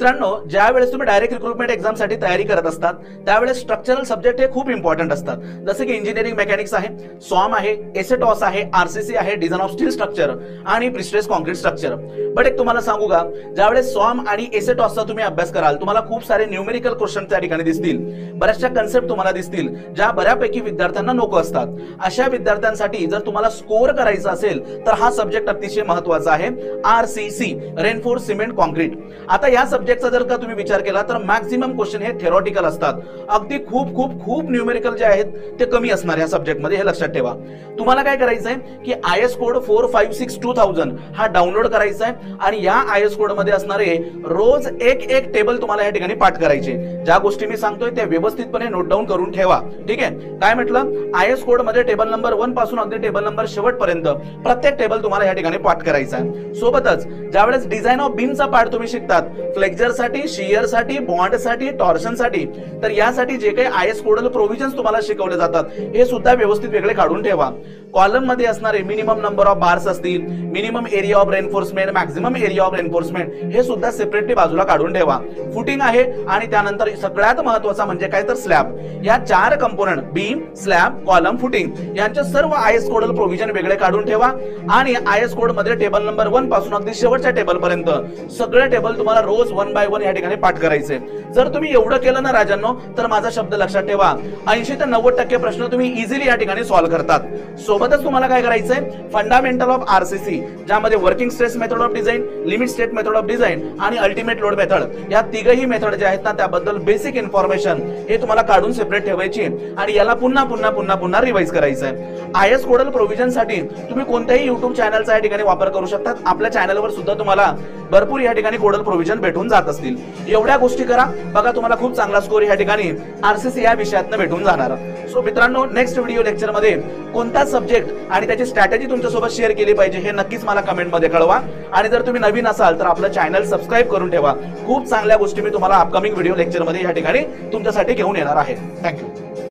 मित्रांनो, ज्या वेळेस तुम्ही डायरेक्ट रिक्रुटमेंट एक्झामसाठी तयारी करत असतात त्यावेळेस स्ट्रक्चरल सब्जेक्ट हे खूप इम्पॉर्टंट असतात. जसे की इंजिनिअरिंग मेकॅनिक्स आहे, सॉम आहे, एसेटॉस आहे, आरसीसी आहे, डिझाईन ऑफ स्टील स्ट्रक्चर आणि प्रिस्ट्रेस कॉन्क्रीट स्ट्रक्चर. बट एक तुम्हाला सांगू का, ज्यावेळेस सॉम आणि एसेटॉसचा तुम्ही अभ्यास कराल तुम्हाला खूप सारे न्यूमेरिकल क्वेश्चन त्या ठिकाणी दिसतील, बऱ्याचशा कन्सेप्ट तुम्हाला दिसतील ज्या बऱ्यापैकी विद्यार्थ्यांना नको असतात. अशा विद्यार्थ्यांसाठी जर तुम्हाला स्कोअर करायचा असेल तर हा सब्जेक्ट अतिशय महत्त्वाचा आहे, आरसीसी, रेनफोर्स सिमेंट कॉन्क्रीट. आता या सब्जेक्टचा जर का तुम्ही विचार केला तर मॅक्सिमम क्वेश्चन हे थेरॉटिकल असतात. अगदी खूप खूप खूप न्यूमेरिकल जे आहेत ते कमी असणार या सब्जेक्टमध्ये, हे लक्षात ठेवा. तुम्हाला काय करायचं आहे की IS कोड 456-2000 हा डाउनलोड करायचा आहे आणि या IS कोड मध्ये असणारे रोज एक टेबल तुम्हाला या ठिकाणी पाठ करायचे. ज्या गोष्टी मी सांगतोय त्या व्यवस्थितपणे नोट डाऊन करून ठेवा. ठीक आहे, काय म्हटलं, IS कोड मध्ये टेबल नंबर 1 पासून अगदी टेबल नंबर शेवटपर्यंत प्रत्येक टेबल तुम्हाला या ठिकाणी पाठ करायचा आहे. सोबतच ज्यावेळेस डिझाईन ऑफ बीमचा पार्ट तुम्ही शिकतात, फ्लेक्चर साठी, शियर साठी, बॉन्ड साठी, टॉर्शन साठी, तर यासाठी जे काही IS कोडल प्रोव्हिजन्स तुम्हाला शिकवले जातात हे सुद्धा व्यवस्थित वेगळे काढून ठेवा. कॉलम मध्ये असणारे मिनिमम नंबर ऑफ बार्स असतील, minimum area of reinforcement, maximum area of reinforcement हे सुद्धा सेपरेटली बाजूला काढून ठेवा. फुटिंग आहे आणि त्यानंतर सगळ्यात महत्त्वाचा म्हणजे काय तर स्लॅब. या 4 component beam, slab, column, footing यांचे सर्व IS कोडल प्रोव्हिजन वेगळे काढून ठेवा आणि IS कोड मध्ये टेबल नंबर 1 पासून अगदी शेवटच्या टेबल पर्यंत सगळे टेबल तुम्हाला रोज 1 बाय 1 या ठिकाणी पाठ करायचे. जर तुम्ही एवढं केलं ना राजांनो, तर माझा शब्द लक्षात ठेवा, 80 ते 90% प्रश्न तुम्ही इझिली या ठिकाणी सॉल्व्ह करतात. सोबतच तुम्हाला काय करायचंय, फंडामेंटल ऑफ आरसीसी ज्यामध्ये working stress method of design, limit state method of design आणि अल्टिमेट लोड मेथड, या तिघही मेथड जे आहेत ना त्याबद्दल बेसिक इन्फॉर्मेशन हे तुम्हाला काढून सेपरेट ठेवायची आणि याला पुन्हा पुन्हा पुन्हा पुन्हा रिवाइज करायचं आहे. IS कोडल प्रोव्हिजन साठी तुम्ही कोणत्याही युट्यूब चॅनलचा या ठिकाणी वापर करू शकतात. आपल्या चॅनलवर सुद्धा तुम्हाला भरपूर या ठिकाणी कोडल प्रोव्हिजन भेटून जात असतील. एवढ्या गोष्टी करा बघा, तुम्हाला खूप चांगला स्कोर या ठिकाणी आरसीसी या विषयातनं भेटून जाणार. सो मित्रांनो, नेक्स्ट व्हिडिओ लेक्चर मध्ये कोणता सब्जेक्ट आणि त्याची स्ट्रॅटेजी तुमच्यासोबत शेअर केली पाहिजे हे नक्कीच मला कमेंट मध्ये कळवा. आणि जर तुम्ही नवीन असाल तर आपलं चॅनल सबस्क्राईब करून ठेवा. खूप चांगल्या गोष्टी मी तुम्हाला अपकमिंग व्हिडिओ लेक्चर मध्ये या ठिकाणी तुमच्यासाठी घेऊन येणार आहे. थँक्यू.